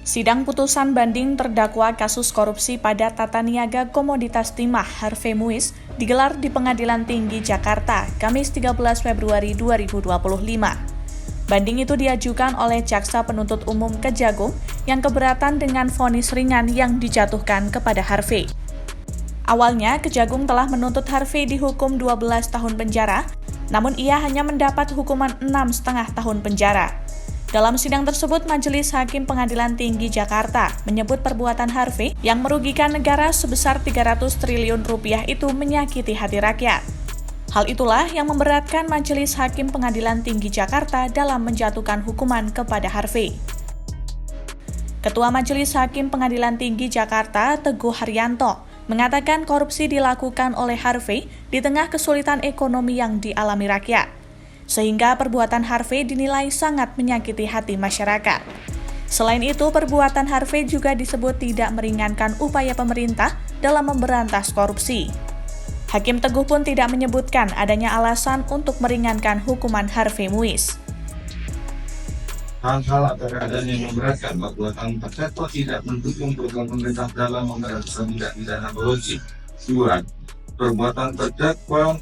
Sidang putusan banding terdakwa kasus korupsi pada tata niaga komoditas timah Harvey Muiz digelar di Pengadilan Tinggi Jakarta, Kamis 13 Februari 2025. Banding itu diajukan oleh Jaksa Penuntut Umum Kejagung yang keberatan dengan vonis ringan yang dijatuhkan kepada Harvey. Awalnya, Kejagung telah menuntut Harvey dihukum 12 tahun penjara, namun ia hanya mendapat hukuman 6,5 tahun penjara. Dalam sidang tersebut, Majelis Hakim Pengadilan Tinggi Jakarta menyebut perbuatan Harvey yang merugikan negara sebesar 300 triliun rupiah itu menyakiti hati rakyat. Hal itulah yang memberatkan Majelis Hakim Pengadilan Tinggi Jakarta dalam menjatuhkan hukuman kepada Harvey. Ketua Majelis Hakim Pengadilan Tinggi Jakarta, Teguh Haryanto, mengatakan korupsi dilakukan oleh Harvey di tengah kesulitan ekonomi yang dialami rakyat, sehingga perbuatan Harvey dinilai sangat menyakiti hati masyarakat. Selain itu, perbuatan Harvey juga disebut tidak meringankan upaya pemerintah dalam memberantas korupsi. Hakim Teguh pun tidak menyebutkan adanya alasan untuk meringankan hukuman Harvey Muiz. Hal-hal atau keadaan yang memberatkan perbuatan terdakwa tidak mendukung program pemerintah dalam memberantas tindak pidana korupsi. 2. Perbuatan terdakwa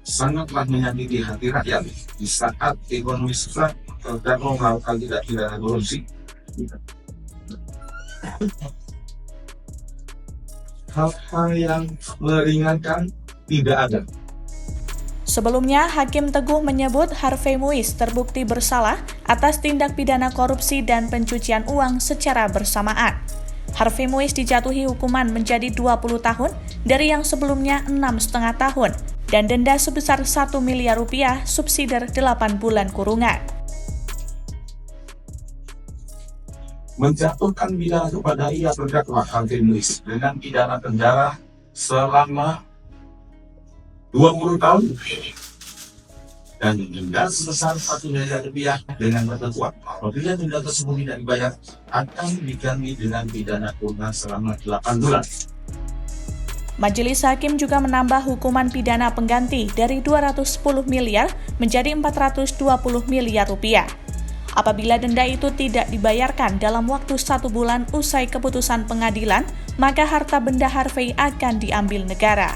sangatlah menyakiti hati rakyat di saat ekonomi susah. Terdakwa melakukan tindak pidana korupsi. Hal-hal yang meringankan tidak ada. Sebelumnya, Hakim Teguh menyebut Harvey Muiz terbukti bersalah atas tindak pidana korupsi dan pencucian uang secara bersamaan. Harvey Muiz dijatuhi hukuman menjadi 20 tahun dari yang sebelumnya 6,5 tahun dan denda sebesar 1 miliar rupiah subsidiar 8 bulan kurungan. Menjatuhkan pidana kepada ia terdakwa Harvey Muiz dengan pidana penjara selama 20 tahun dan denda sebesar 1 miliar rupiah dengan ketentuan apabila denda tersebut tidak dibayar akan diganti dengan pidana kurungan selama 8 bulan. Majelis Hakim juga menambah hukuman pidana pengganti dari 210 miliar menjadi 420 miliar rupiah. Apabila denda itu tidak dibayarkan dalam waktu 1 bulan usai keputusan pengadilan, maka harta benda Harvey akan diambil negara.